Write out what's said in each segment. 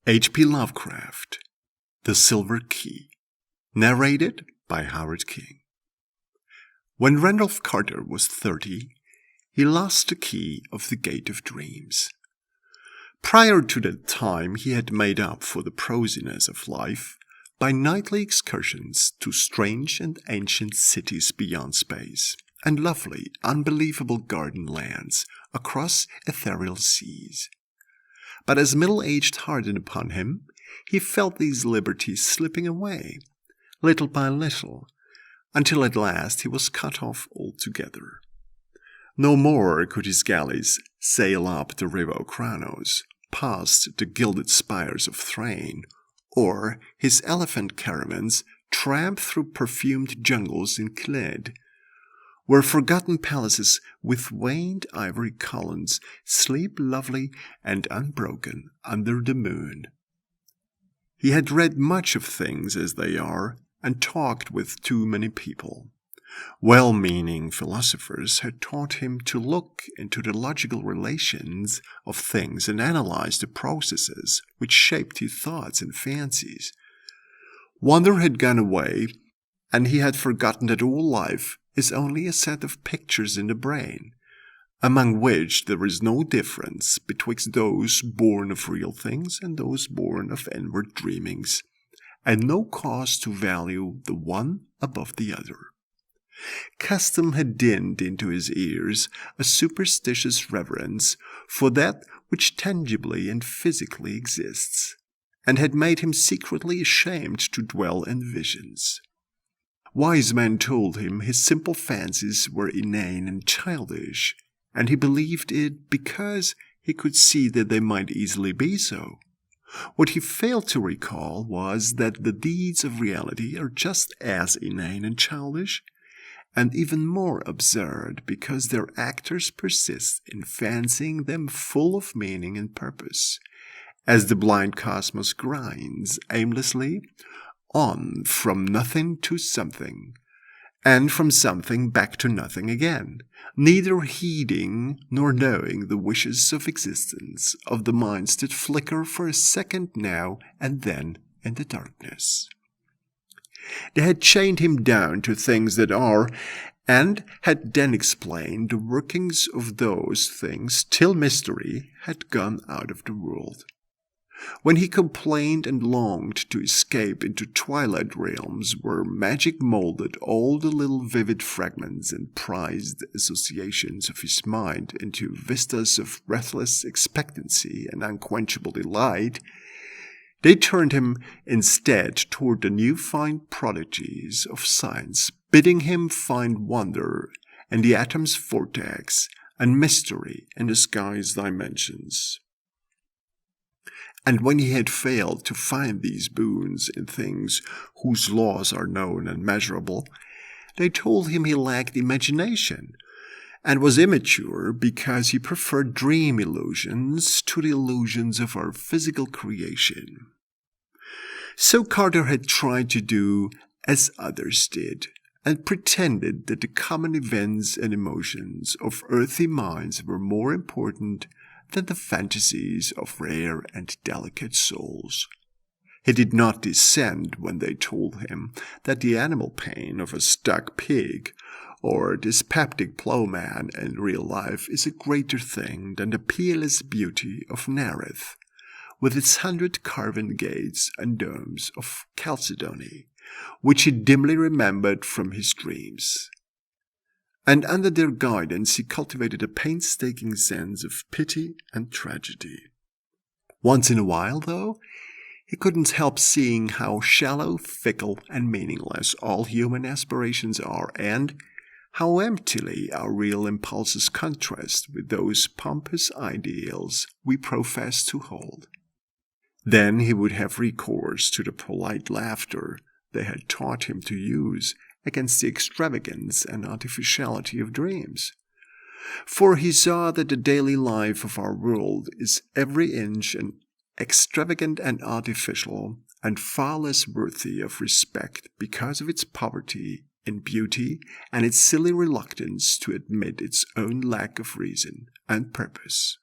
H.P. Lovecraft, The Silver Key, narrated by Howard King. When Randolph Carter was 30, he lost the key of the Gate of Dreams. Prior to that time, he had made up for the prosiness of life by nightly excursions to strange and ancient cities beyond space, and lovely, unbelievable garden lands across ethereal seas. But as middle age hardened upon him, he felt these liberties slipping away, little by little, until at last he was cut off altogether. No more could his galleys sail up the river Ochranos, past the gilded spires of Thrain, or his elephant caravans tramp through perfumed jungles in Cled, where forgotten palaces with veined ivory columns sleep lovely and unbroken under the moon. He had read much of things as they are, and talked with too many people. Well-meaning philosophers had taught him to look into the logical relations of things and analyze the processes which shaped his thoughts and fancies. Wonder had gone away, and he had forgotten that all life is only a set of pictures in the brain, among which there is no difference betwixt those born of real things and those born of inward dreamings, and no cause to value the one above the other. Custom had dinned into his ears a superstitious reverence for that which tangibly and physically exists, and had made him secretly ashamed to dwell in visions. Wise men told him his simple fancies were inane and childish, and he believed it because he could see that they might easily be so. What he failed to recall was that the deeds of reality are just as inane and childish, and even more absurd because their actors persist in fancying them full of meaning and purpose, as the blind cosmos grinds aimlessly on from nothing to something, and from something back to nothing again, neither heeding nor knowing the wishes of existence of the minds that flicker for a second now and then in the darkness. They had chained him down to things that are, and had then explained the workings of those things till mystery had gone out of the world. When he complained and longed to escape into twilight realms where magic molded all the little vivid fragments and prized associations of his mind into vistas of breathless expectancy and unquenchable delight, they turned him instead toward the new-found prodigies of science, bidding him find wonder in the atom's vortex and mystery in the sky's dimensions. And when he had failed to find these boons in things whose laws are known and measurable, they told him he lacked imagination, and was immature because he preferred dream illusions to the illusions of our physical creation. So Carter had tried to do as others did, and pretended that the common events and emotions of earthly minds were more important than the fantasies of rare and delicate souls. He did not dissent when they told him that the animal pain of a stuck pig or dyspeptic ploughman in real life is a greater thing than the peerless beauty of Narrator, with its 100 carven gates and domes of chalcedony, which he dimly remembered from his dreams. And under their guidance he cultivated a painstaking sense of pity and tragedy. Once in a while, though, he couldn't help seeing how shallow, fickle, and meaningless all human aspirations are, and how emptily our real impulses contrast with those pompous ideals we profess to hold. Then he would have recourse to the polite laughter they had taught him to use against the extravagance and artificiality of dreams. For he saw that the daily life of our world is every inch extravagant and artificial, and far less worthy of respect because of its poverty in beauty and its silly reluctance to admit its own lack of reason and purpose.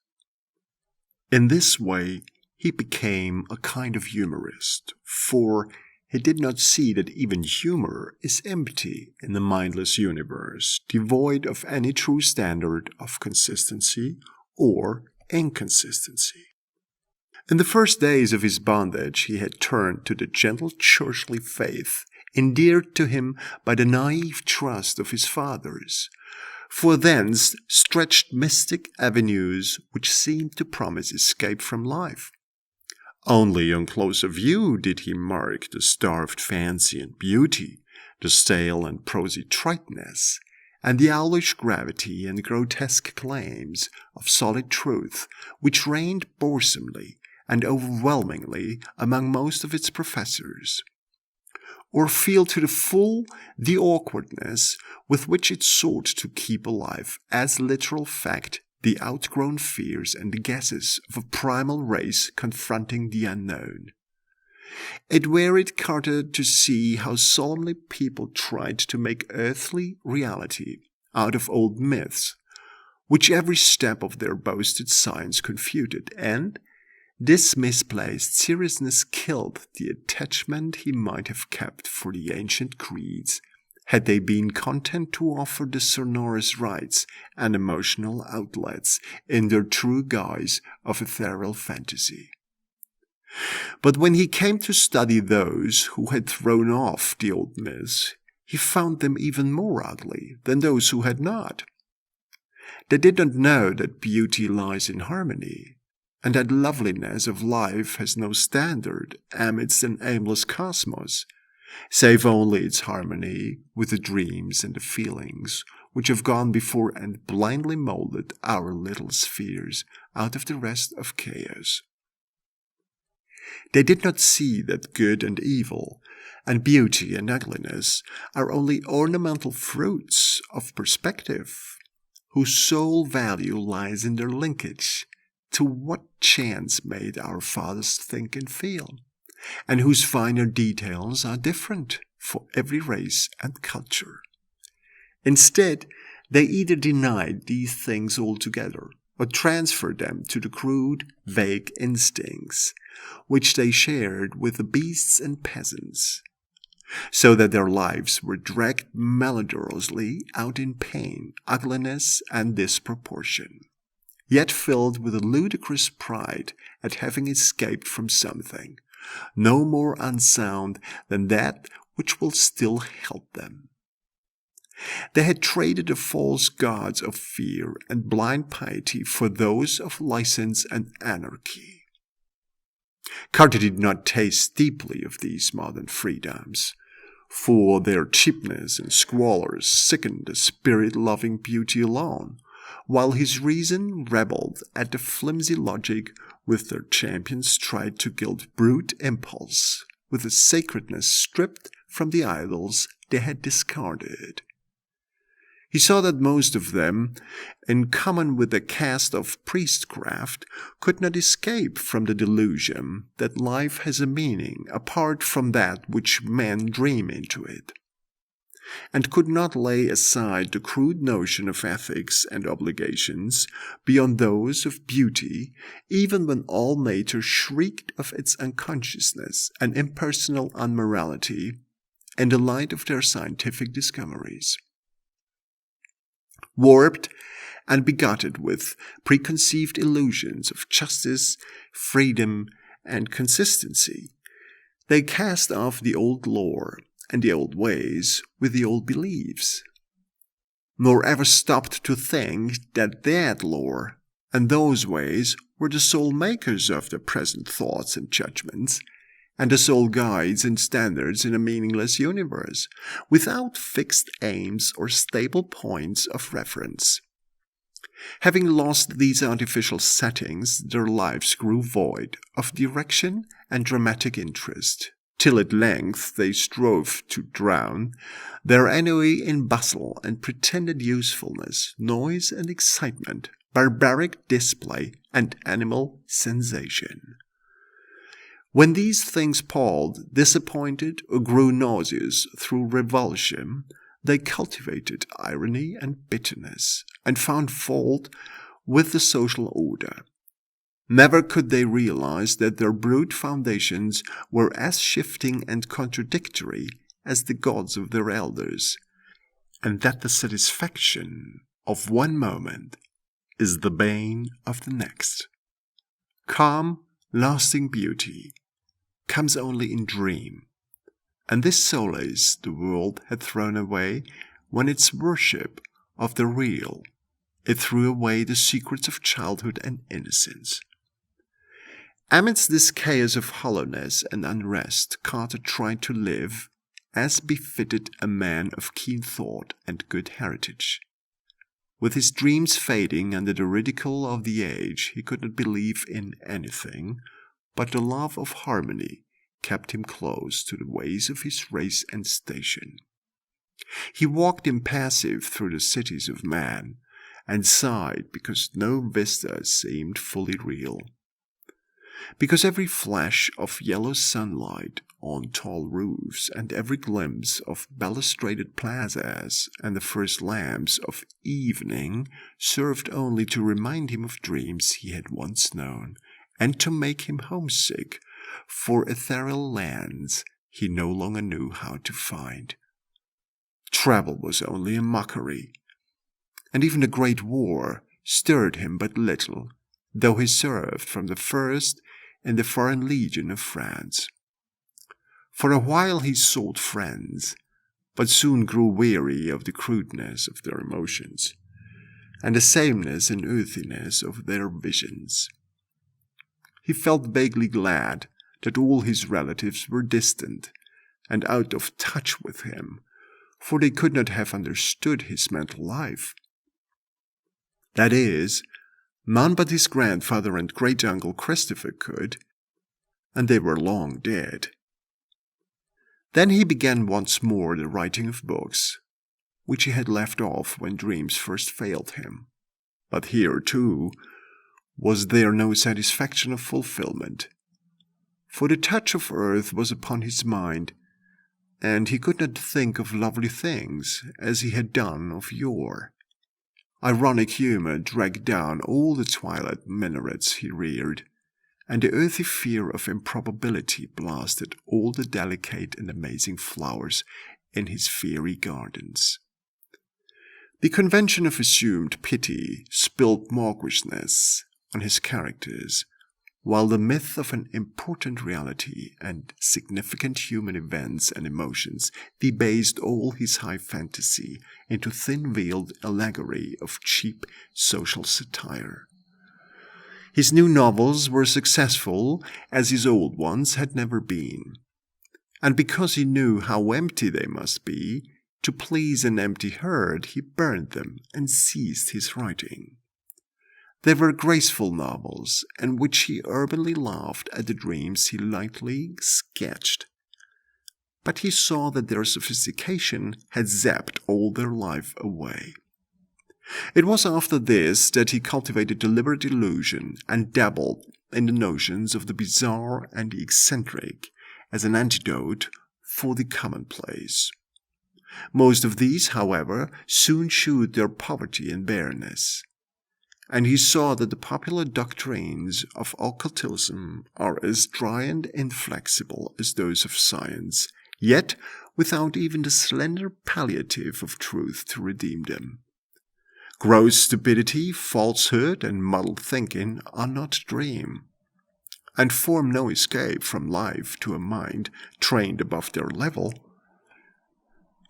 In this way, he became a kind of humorist, for he did not see that even humor is empty in the mindless universe, devoid of any true standard of consistency or inconsistency. In the first days of his bondage, he had turned to the gentle churchly faith endeared to him by the naive trust of his fathers, for thence stretched mystic avenues which seemed to promise escape from life. Only on closer view did he mark the starved fancy and beauty, the stale and prosy triteness, and the owlish gravity and grotesque claims of solid truth which reigned boresomely and overwhelmingly among most of its professors, or feel to the full the awkwardness with which it sought to keep alive as literal fact the outgrown fears and guesses of a primal race confronting the unknown. It wearied Carter to see how solemnly people tried to make earthly reality out of old myths, which every step of their boasted science confuted, and this misplaced seriousness killed the attachment he might have kept for the ancient creeds, had they been content to offer the sonorous rites and emotional outlets in their true guise of ethereal fantasy. But when he came to study those who had thrown off the old myths, he found them even more ugly than those who had not. They did not know that beauty lies in harmony, and that loveliness of life has no standard amidst an aimless cosmos, save only its harmony with the dreams and the feelings which have gone before and blindly molded our little spheres out of the rest of chaos. They did not see that good and evil, and beauty and ugliness are only ornamental fruits of perspective, whose sole value lies in their linkage to what chance made our fathers think and feel, and whose finer details are different for every race and culture. Instead, they either denied these things altogether, or transferred them to the crude, vague instincts which they shared with the beasts and peasants, so that their lives were dragged malodorously out in pain, ugliness, and disproportion, yet filled with a ludicrous pride at having escaped from something no more unsound than that which will still help them. They had traded the false gods of fear and blind piety for those of license and anarchy. Carter did not taste deeply of these modern freedoms, for their cheapness and squalor sickened the spirit-loving beauty alone, while his reason rebelled at the flimsy logic with their champions tried to gild brute impulse with a sacredness stripped from the idols they had discarded. He saw that most of them, in common with the caste of priestcraft, could not escape from the delusion that life has a meaning apart from that which men dream into it, and could not lay aside the crude notion of ethics and obligations beyond those of beauty, even when all nature shrieked of its unconsciousness and impersonal unmorality in the light of their scientific discoveries. Warped and begotten with preconceived illusions of justice, freedom, and consistency, they cast off the old lore and the old ways with the old beliefs, nor ever stopped to think that lore and those ways were the sole makers of their present thoughts and judgments, and the sole guides and standards in a meaningless universe, without fixed aims or stable points of reference. Having lost these artificial settings, their lives grew void of direction and dramatic interest, till at length they strove to drown their ennui in bustle and pretended usefulness, noise and excitement, barbaric display and animal sensation. When these things palled, disappointed, or grew nauseous through revulsion, they cultivated irony and bitterness, and found fault with the social order. Never could they realize that their brute foundations were as shifting and contradictory as the gods of their elders, and that the satisfaction of one moment is the bane of the next. Calm, lasting beauty comes only in dream, and this solace the world had thrown away when its worship of the real, it threw away the secrets of childhood and innocence. Amidst this chaos of hollowness and unrest, Carter tried to live as befitted a man of keen thought and good heritage. With his dreams fading under the ridicule of the age, he could not believe in anything, but the love of harmony kept him close to the ways of his race and station. He walked impassive through the cities of man, and sighed because no vista seemed fully real. Because every flash of yellow sunlight on tall roofs and every glimpse of balustraded plazas and the first lamps of evening served only to remind him of dreams he had once known, and to make him homesick for ethereal lands he no longer knew how to find. Travel was only a mockery, and even the Great War stirred him but little, though he served from the first in the Foreign Legion of France. For a while he sought friends, but soon grew weary of the crudeness of their emotions, and the sameness and earthiness of their visions. He felt vaguely glad that all his relatives were distant and out of touch with him, for they could not have understood his mental life. That is, none but his grandfather and great-uncle Christopher could, and they were long dead. Then he began once more the writing of books, which he had left off when dreams first failed him. But here, too, was there no satisfaction of fulfillment, for the touch of earth was upon his mind, and he could not think of lovely things as he had done of yore. Ironic humor dragged down all the twilight minarets he reared, and the earthy fear of improbability blasted all the delicate and amazing flowers in his fairy gardens. The convention of assumed pity spilled mawkishness on his characters, while the myth of an important reality and significant human events and emotions debased all his high fantasy into thin-veiled allegory of cheap social satire. His new novels were successful as his old ones had never been, and because he knew how empty they must be, to please an empty herd he burned them and ceased his writing. They were graceful novels, in which he urbanely laughed at the dreams he lightly sketched. But he saw that their sophistication had zapped all their life away. It was after this that he cultivated deliberate illusion and dabbled in the notions of the bizarre and the eccentric as an antidote for the commonplace. Most of these, however, soon shewed their poverty and bareness, and he saw that the popular doctrines of occultism are as dry and inflexible as those of science, yet without even the slender palliative of truth to redeem them. Gross stupidity, falsehood, and muddled thinking are not dream, and form no escape from life to a mind trained above their level.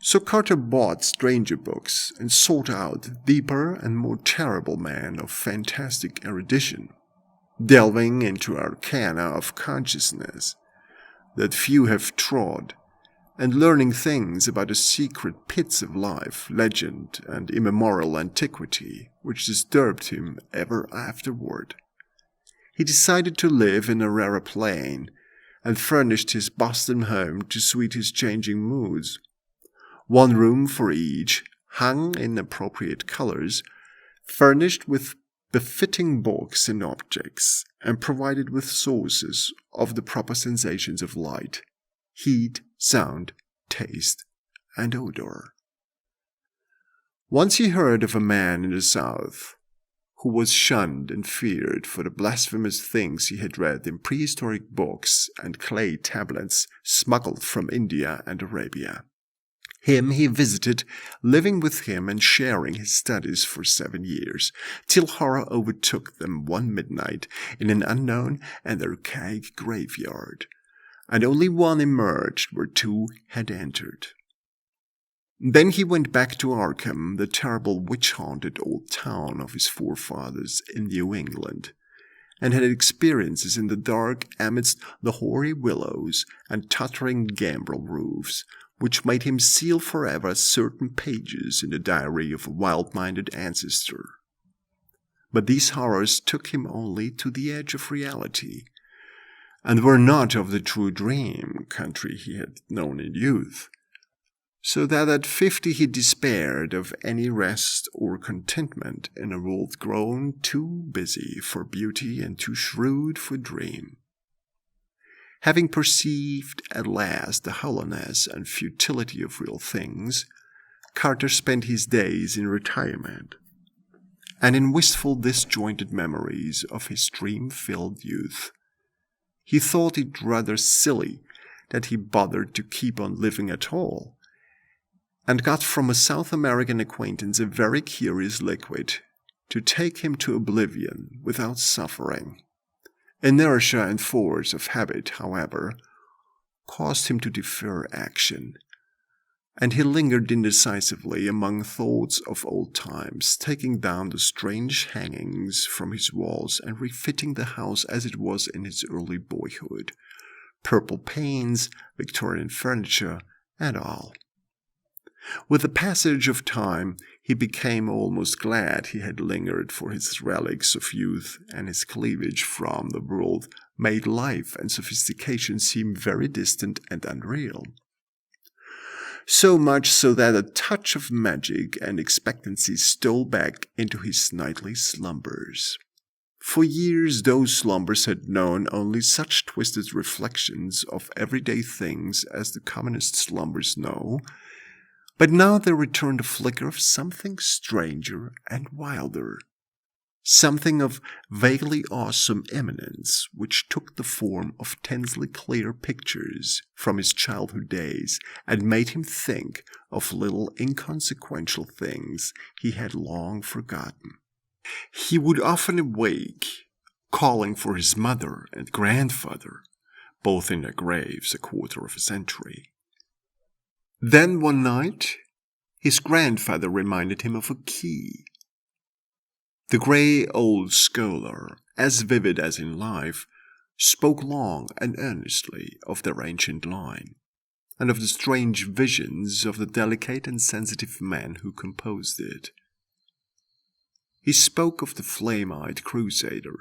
So Carter bought stranger books and sought out deeper and more terrible men of fantastic erudition, delving into arcana of consciousness that few have trod, and learning things about the secret pits of life, legend, and immemorial antiquity which disturbed him ever afterward. He decided to live in a rarer plane, and furnished his Boston home to suit his changing moods. One room for each, hung in appropriate colors, furnished with befitting books and objects, and provided with sources of the proper sensations of light, heat, sound, taste, and odor. Once he heard of a man in the South who was shunned and feared for the blasphemous things he had read in prehistoric books and clay tablets smuggled from India and Arabia. Him he visited, living with him and sharing his studies for 7 years, till horror overtook them one midnight in an unknown and archaic graveyard, and only one emerged where 2 had entered. Then he went back to Arkham, the terrible witch-haunted old town of his forefathers in New England, and had experiences in the dark amidst the hoary willows and tottering gambrel roofs, which made him seal forever certain pages in the diary of a wild-minded ancestor. But these horrors took him only to the edge of reality, and were not of the true dream country he had known in youth, so that at 50 he despaired of any rest or contentment in a world grown too busy for beauty and too shrewd for dream. Having perceived at last the hollowness and futility of real things, Carter spent his days in retirement, and in wistful disjointed memories of his dream-filled youth. He thought it rather silly that he bothered to keep on living at all, and got from a South American acquaintance a very curious liquid to take him to oblivion without suffering. Inertia and force of habit, however, caused him to defer action, and he lingered indecisively among thoughts of old times, taking down the strange hangings from his walls and refitting the house as it was in his early boyhood, purple paints, Victorian furniture, and all. With the passage of time, he became almost glad he had lingered, for his relics of youth and his cleavage from the world made life and sophistication seem very distant and unreal. So much so that a touch of magic and expectancy stole back into his nightly slumbers. For years those slumbers had known only such twisted reflections of everyday things as the commonest slumbers know, but now there returned a flicker of something stranger and wilder, something of vaguely awesome imminence, which took the form of tensely clear pictures from his childhood days and made him think of little inconsequential things he had long forgotten. He would often awake, calling for his mother and grandfather, both in their graves 25 centuries. Then one night, his grandfather reminded him of a key. The grey old scholar, as vivid as in life, spoke long and earnestly of their ancient line, and of the strange visions of the delicate and sensitive man who composed it. He spoke of the flame-eyed crusader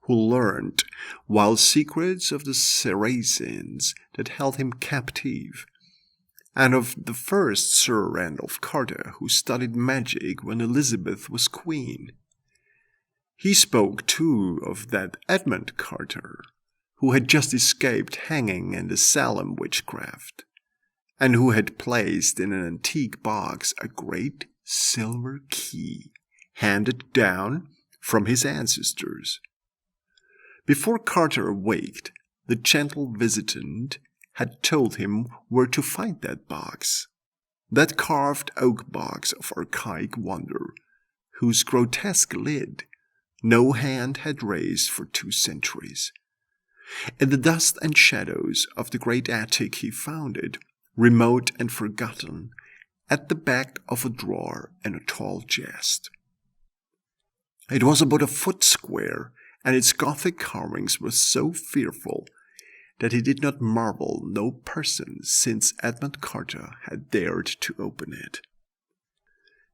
who learned wild secrets of the Saracens that held him captive, and of the first Sir Randolph Carter who studied magic when Elizabeth was queen. He spoke, too, of that Edmund Carter who had just escaped hanging in the Salem witchcraft, and who had placed in an antique box a great silver key handed down from his ancestors. Before Carter awaked, the gentle visitant had told him where to find that box, that carved oak box of archaic wonder, whose grotesque lid no hand had raised for 2 centuries. In the dust and shadows of the great attic he found it, remote and forgotten, at the back of a drawer in a tall chest. It was about 1 foot square, and its Gothic carvings were so fearful that he did not marvel no person since Edmund Carter had dared to open it.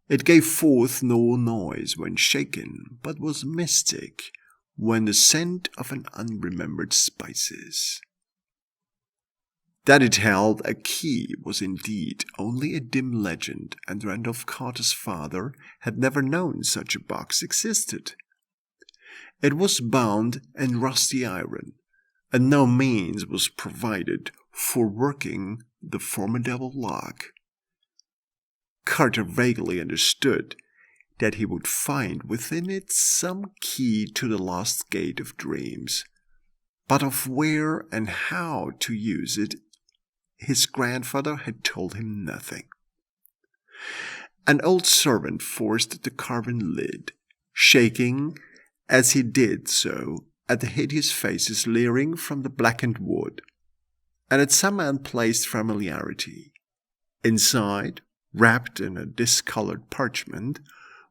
It gave forth no noise when shaken, but was mystic when the scent of an unremembered spices. That it held a key was indeed only a dim legend, and Randolph Carter's father had never known such a box existed. It was bound in rusty iron, and no means was provided for working the formidable lock. Carter vaguely understood that he would find within it some key to the lost gate of dreams. But of where and how to use it, his grandfather had told him nothing. An old servant forced the carven lid, shaking as he did so at the hideous faces leering from the blackened wood, and at some unplaced familiarity. Inside, wrapped in a discolored parchment,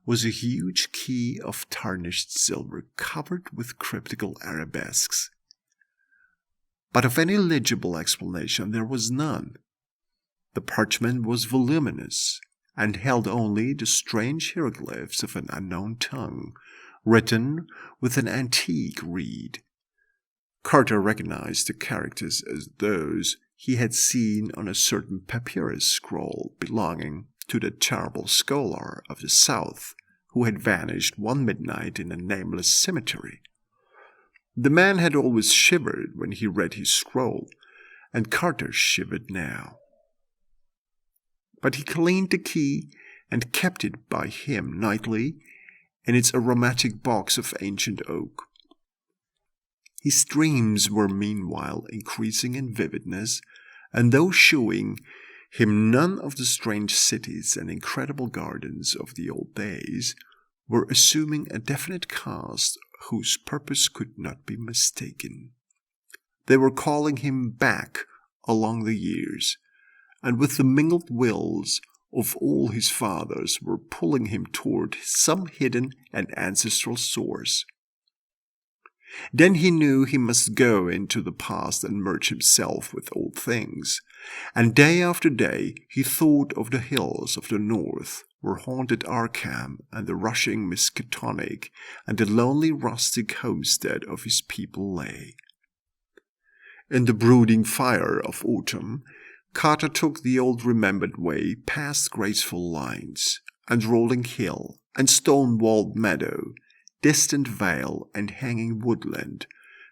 was a huge key of tarnished silver covered with cryptical arabesques. But of any legible explanation there was none. The parchment was voluminous, and held only the strange hieroglyphs of an unknown tongue, written with an antique reed. Carter recognized the characters as those he had seen on a certain papyrus scroll belonging to the terrible scholar of the South who had vanished one midnight in a nameless cemetery. The man had always shivered when he read his scroll, and Carter shivered now. But he cleaned the key and kept it by him nightly in its aromatic box of ancient oak. His dreams were meanwhile increasing in vividness, and though shewing him none of the strange cities and incredible gardens of the old days, were assuming a definite cast whose purpose could not be mistaken. They were calling him back along the years, and with the mingled wills of all his fathers were pulling him toward some hidden and ancestral source. Then he knew he must go into the past and merge himself with old things, and day after day he thought of the hills of the north where haunted Arkham and the rushing Miskatonic and the lonely rustic homestead of his people lay. In the brooding fire of autumn, Carter took the old remembered way past graceful lines, and rolling hill, and stone-walled meadow, distant vale and hanging woodland,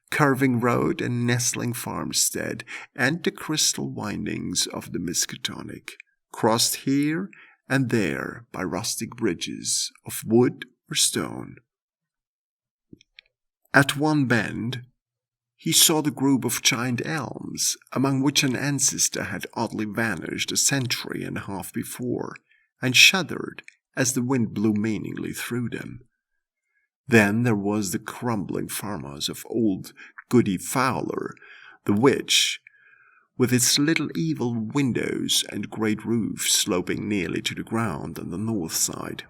curving road and nestling farmstead, and the crystal windings of the Miskatonic, crossed here and there by rustic bridges of wood or stone. At one bend, he saw the group of giant elms, among which an ancestor had oddly vanished a century and a half before, and shuddered as the wind blew meaningly through them. Then there was the crumbling farmhouse of old Goody Fowler, the witch, with its little evil windows and great roof sloping nearly to the ground on the north side.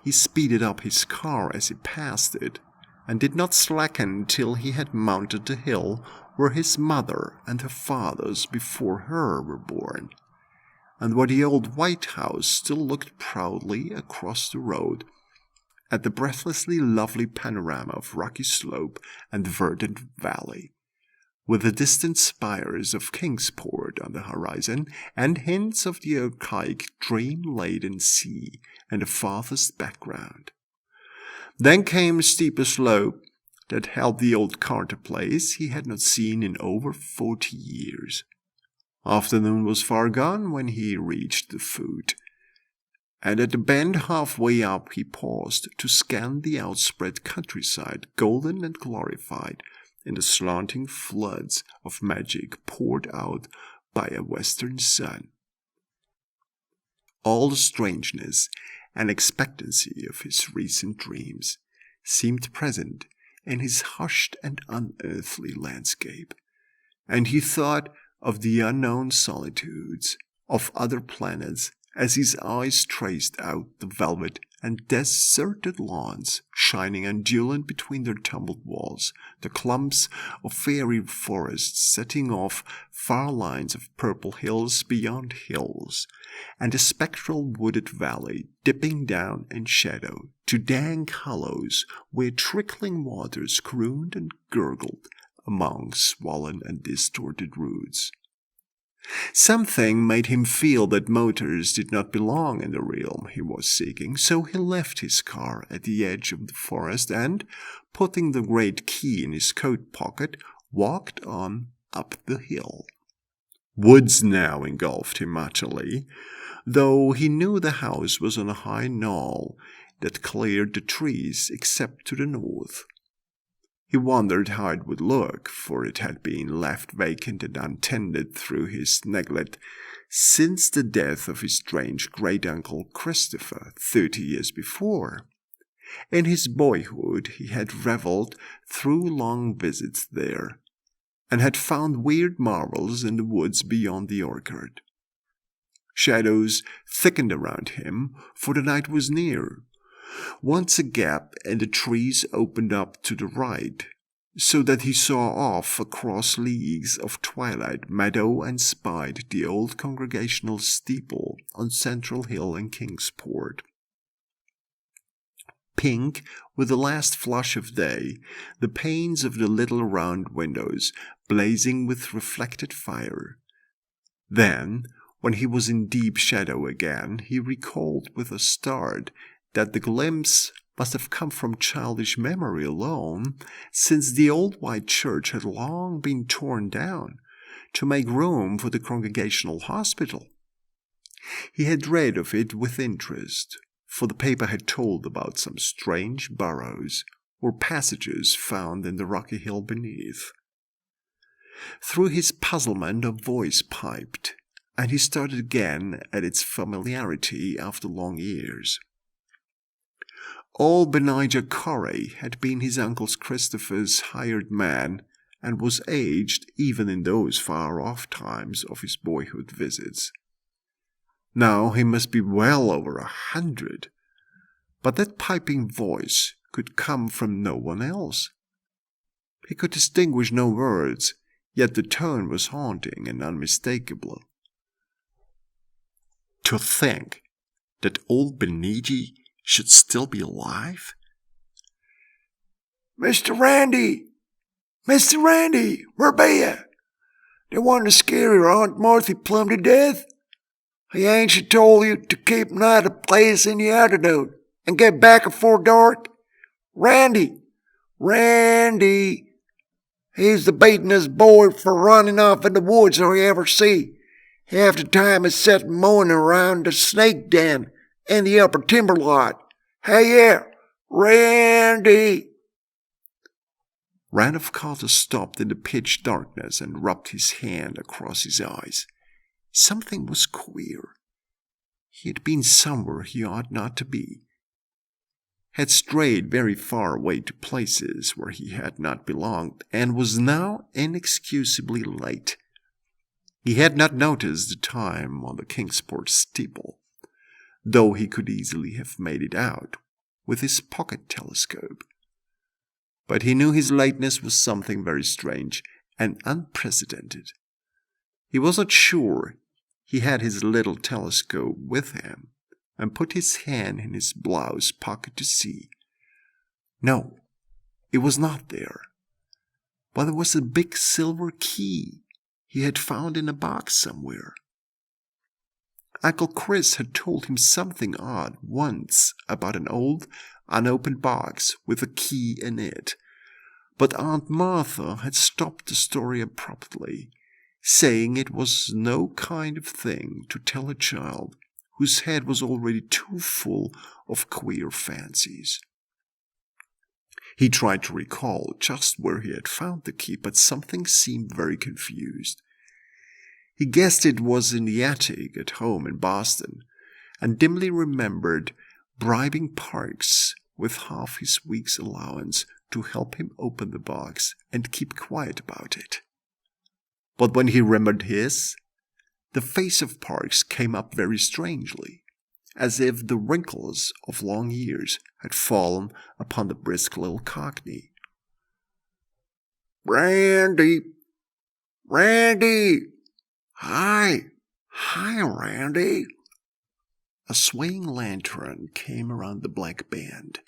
He speeded up his car as he passed it, and did not slacken till he had mounted the hill where his mother and her fathers before her were born, and where the old White House still looked proudly across the road at the breathlessly lovely panorama of rocky slope and verdant valley, with the distant spires of Kingsport on the horizon, and hints of the archaic dream-laden sea in the farthest background. Then came a steeper slope that held the old Carter place he had not seen in over 40 years. Afternoon was far gone when he reached the foot, and at the bend halfway up he paused to scan the outspread countryside, golden and glorified in the slanting floods of magic poured out by a western sun. All the strangeness and expectancy of his recent dreams seemed present in his hushed and unearthly landscape, and he thought of the unknown solitudes of other planets as his eyes traced out the velvet and deserted lawns shining undulant between their tumbled walls, the clumps of fairy forests setting off far lines of purple hills beyond hills, and the spectral wooded valley dipping down in shadow to dank hollows where trickling waters crooned and gurgled among swollen and distorted roots. Something made him feel that motors did not belong in the realm he was seeking, so he left his car at the edge of the forest and, putting the great key in his coat pocket, walked on up the hill. Woods now engulfed him utterly, though he knew the house was on a high knoll, that cleared the trees except to the north. He wondered how it would look, for it had been left vacant and untended through his neglect since the death of his strange great-uncle Christopher 30 years before. In his boyhood he had revelled through long visits there, and had found weird marvels in the woods beyond the orchard. Shadows thickened around him, for the night was near. Once a gap in the trees opened up to the right, so that he saw off across leagues of twilight meadow and spied the old Congregational steeple on Central Hill in Kingsport. Pink with the last flush of day, the panes of the little round windows blazing with reflected fire. Then, when he was in deep shadow again, he recalled with a start that the glimpse must have come from childish memory alone, since the old white church had long been torn down to make room for the Congregational hospital. He had read of it with interest, for the paper had told about some strange burrows or passages found in the rocky hill beneath. Through his puzzlement a voice piped, and he started again at its familiarity after long years. Old Benijah Corey had been his Uncle Christopher's hired man, and was aged even in those far-off times of his boyhood visits. Now he must be well over 100, but that piping voice could come from no one else. He could distinguish no words, yet the tone was haunting and unmistakable. To think that old Benijah should still be alive? Mr. Randy! Mr. Randy! Where be you? They wanted to scare your Aunt Marthy plumb to death? Ain't she told you to keep an eye on the place in the afternoon and get back afore dark? Randy! Randy! He's the beatin'est boy for running off in the woods I ever see. Half the time it's set mowing around the snake den in the upper timber lot. Hey, yeah, Randy! Randolph Carter stopped in the pitch darkness and rubbed his hand across his eyes. Something was queer. He had been somewhere he ought not to be, had strayed very far away to places where he had not belonged, and was now inexcusably late. He had not noticed the time on the Kingsport steeple, though he could easily have made it out with his pocket telescope. But he knew his lateness was something very strange and unprecedented. He was not sure he had his little telescope with him, and put his hand in his blouse pocket to see. No, it was not there, but there was a big silver key he had found in a box somewhere. Uncle Chris had told him something odd once about an old, unopened box with a key in it, but Aunt Martha had stopped the story abruptly, saying it was no kind of thing to tell a child whose head was already too full of queer fancies. He tried to recall just where he had found the key, but something seemed very confused. He guessed it was in the attic at home in Boston, and dimly remembered bribing Parks with half his week's allowance to help him open the box and keep quiet about it. But when he remembered his, the face of Parks came up very strangely, as if the wrinkles of long years had fallen upon the brisk little cockney. Randy! Randy! Hi, Randy. A swaying lantern came around the black band,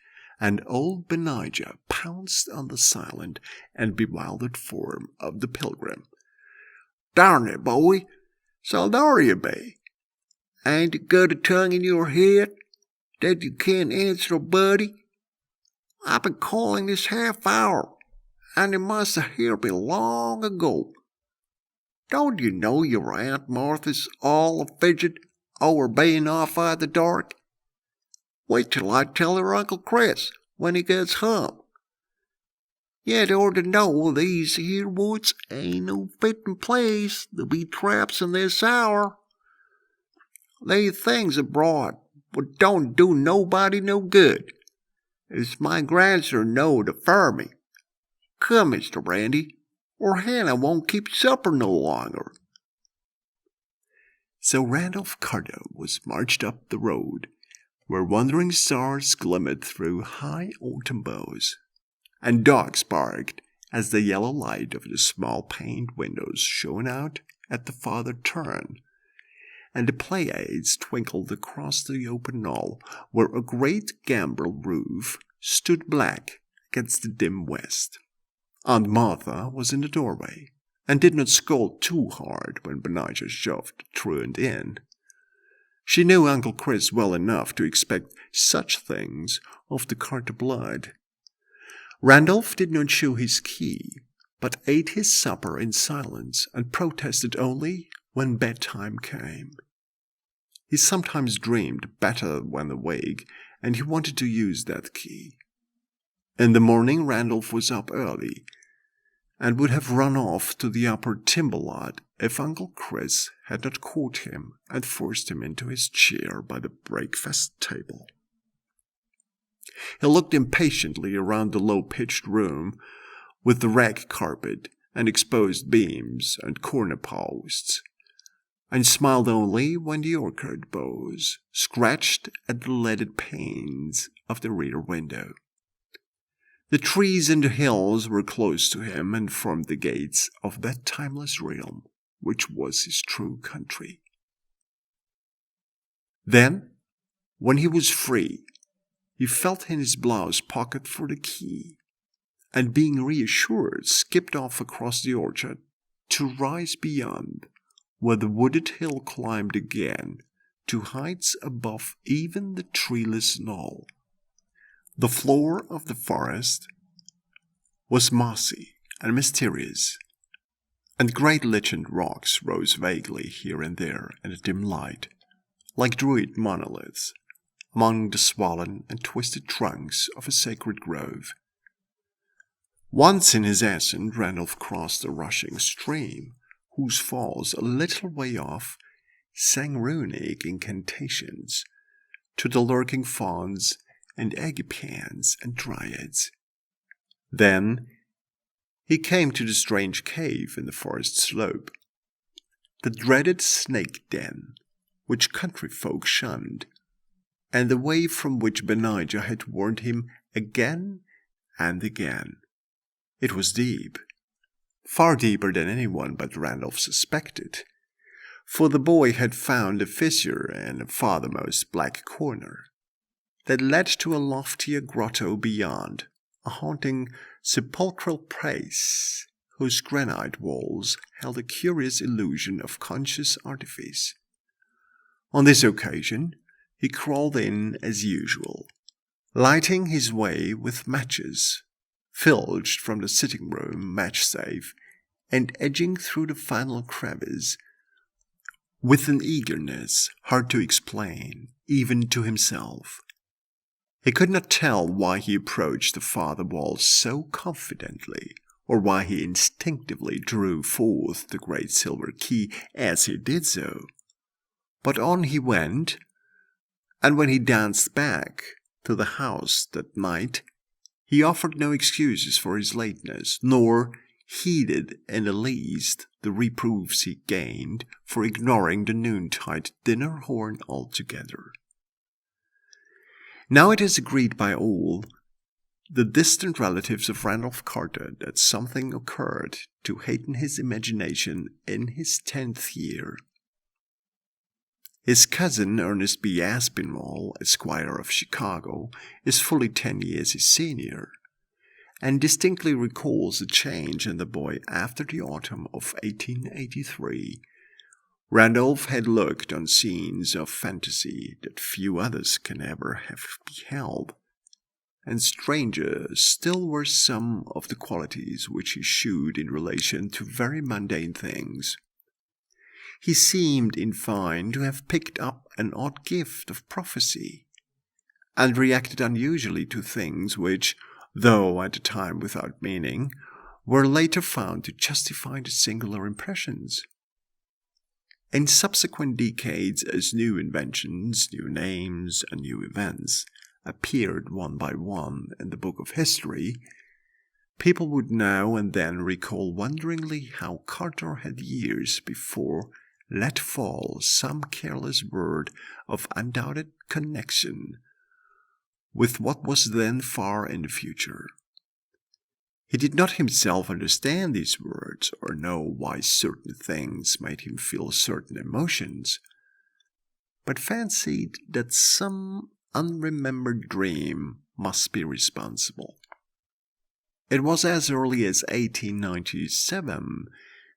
and old Benijah pounced on the silent and bewildered form of the pilgrim. Darn it, boy, so there you be. Ain't it got a tongue in your head that you can't answer, buddy? I've been calling this half hour, and you must have heard me long ago. Don't you know your Aunt Martha's all a fidget over being off by the dark? Wait till I tell her Uncle Chris when he gets home. Yet ought to know these here woods ain't no fitting place to be traps in this hour. They things abroad what don't do nobody no good. As my grandson know to fur me. Come, Mr. Randy, or Hannah won't keep supper no longer. So Randolph Carter was marched up the road, where wandering stars glimmered through high autumn boughs, and dogs barked as the yellow light of the small paned windows shone out at the farther turn, and the Pleiades twinkled across the open knoll where a great gambrel roof stood black against the dim west. Aunt Martha was in the doorway, and did not scold too hard when Benijah shoved the truant in. She knew Uncle Chris well enough to expect such things of the Carter blood. Randolph did not chew his key, but ate his supper in silence and protested only when bedtime came. He sometimes dreamed better when awake, and he wanted to use that key. In the morning Randolph was up early, and would have run off to the upper timber lot if Uncle Chris had not caught him and forced him into his chair by the breakfast table. He looked impatiently around the low-pitched room with the rag carpet and exposed beams and corner posts, and smiled only when the orchard boughs scratched at the leaded panes of the rear window. The trees in the hills were close to him and formed the gates of that timeless realm which was his true country. Then, when he was free, he felt in his blouse pocket for the key, and being reassured, skipped off across the orchard to rise beyond, where the wooded hill climbed again to heights above even the treeless knoll. The floor of the forest was mossy and mysterious, and great lichened rocks rose vaguely here and there in the dim light, like druid monoliths, among the swollen and twisted trunks of a sacred grove. Once in his ascent, Randolph crossed a rushing stream, whose falls a little way off sang runic incantations to the lurking fauns and agapans and dryads. Then he came to the strange cave in the forest slope, the dreaded snake den, which country folk shunned, and the way from which Benijah had warned him again and again. It was deep, far deeper than anyone but Randolph suspected, for the boy had found a fissure in the farthermost black corner that led to a loftier grotto beyond, a haunting sepulchral place whose granite walls held a curious illusion of conscious artifice. On this occasion, he crawled in as usual, lighting his way with matches filched from the sitting-room match-safe, and edging through the final crevice with an eagerness hard to explain, even to himself. He could not tell why he approached the farther wall so confidently, or why he instinctively drew forth the great silver key as he did so. But on he went, and when he danced back to the house that night, he offered no excuses for his lateness, nor heeded in the least the reproofs he gained for ignoring the noontide dinner horn altogether. Now it is agreed by all the distant relatives of Randolph Carter that something occurred to heighten his imagination in his 10th year. His cousin Ernest B. Aspinwall, Esquire of Chicago, is fully 10 years his senior, and distinctly recalls a change in the boy after the autumn of 1883. Randolph had looked on scenes of fantasy that few others can ever have beheld, and stranger still were some of the qualities which he shewed in relation to very mundane things. He seemed, in fine, to have picked up an odd gift of prophecy, and reacted unusually to things which, though at the time without meaning, were later found to justify the singular impressions. In subsequent decades, as new inventions, new names, and new events appeared one by one in the book of history, people would now and then recall wonderingly how Carter had years before let fall some careless word of undoubted connection with what was then far in the future. He did not himself understand these words or know why certain things made him feel certain emotions, but fancied that some unremembered dream must be responsible. It was as early as 1897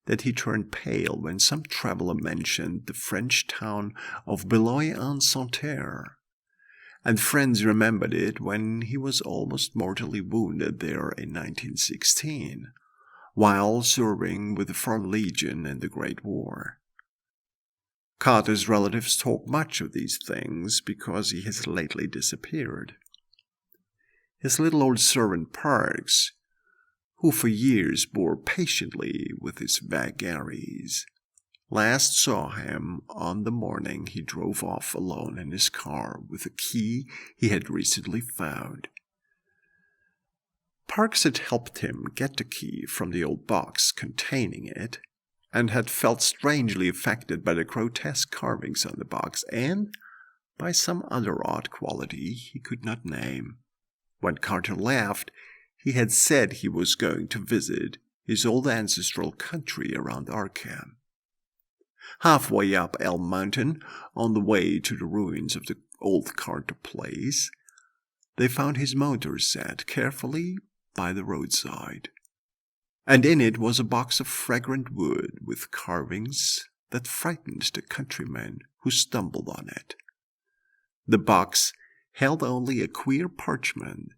that he turned pale when some traveler mentioned the French town of Beloeil-en-Santerre, and friends remembered it when he was almost mortally wounded there in 1916, while serving with the Foreign Legion in the Great War. Carter's relatives talk much of these things because he has lately disappeared. His little old servant Parks, who for years bore patiently with his vagaries, last saw him on the morning he drove off alone in his car with a key he had recently found. Parks had helped him get the key from the old box containing it, and had felt strangely affected by the grotesque carvings on the box and by some other odd quality he could not name. When Carter left, he had said he was going to visit his old ancestral country around Arkham. Halfway up Elm Mountain, on the way to the ruins of the old Carter place, they found his motor set carefully by the roadside, and in it was a box of fragrant wood with carvings that frightened the countrymen who stumbled on it. The box held only a queer parchment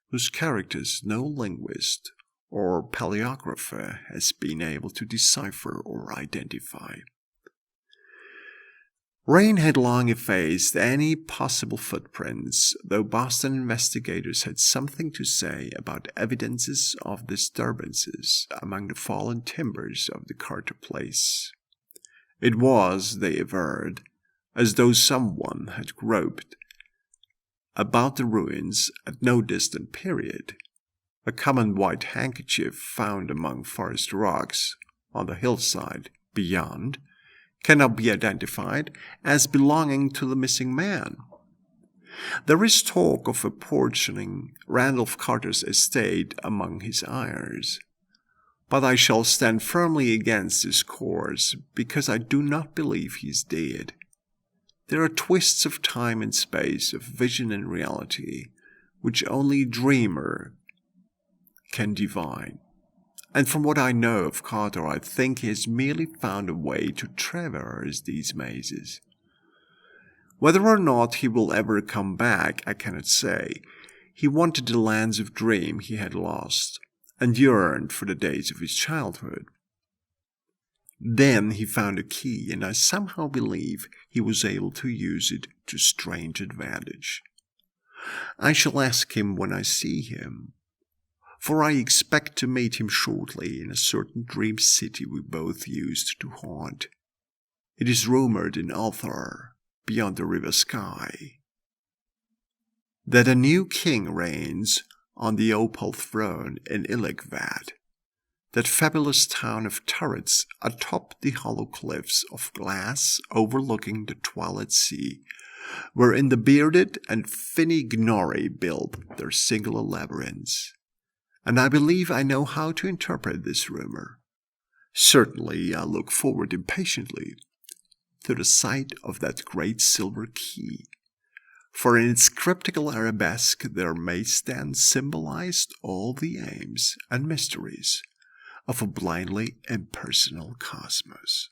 whose characters no linguist or paleographer has been able to decipher or identify. Rain had long effaced any possible footprints, though Boston investigators had something to say about evidences of disturbances among the fallen timbers of the Carter place. It was, they averred, as though someone had groped about the ruins at no distant period. A common white handkerchief found among forest rocks on the hillside beyond cannot be identified as belonging to the missing man. There is talk of apportioning Randolph Carter's estate among his heirs, but I shall stand firmly against this course because I do not believe he is dead. There are twists of time and space, of vision and reality, which only a dreamer can divine. And from what I know of Carter, I think he has merely found a way to traverse these mazes. Whether or not he will ever come back, I cannot say. He wanted the lands of dream he had lost, and yearned for the days of his childhood. Then he found a key, and I somehow believe he was able to use it to strange advantage. I shall ask him when I see him, for I expect to meet him shortly in a certain dream city we both used to haunt. It is rumored in Althar, beyond the river Sky, that a new king reigns on the opal throne in Ilikvad, that fabulous town of turrets atop the hollow cliffs of glass overlooking the twilight sea, wherein the bearded and finny Gnori build their singular labyrinths. And I believe I know how to interpret this rumor. Certainly I look forward impatiently to the sight of that great silver key, for in its cryptical arabesque there may stand symbolized all the aims and mysteries of a blindly impersonal cosmos.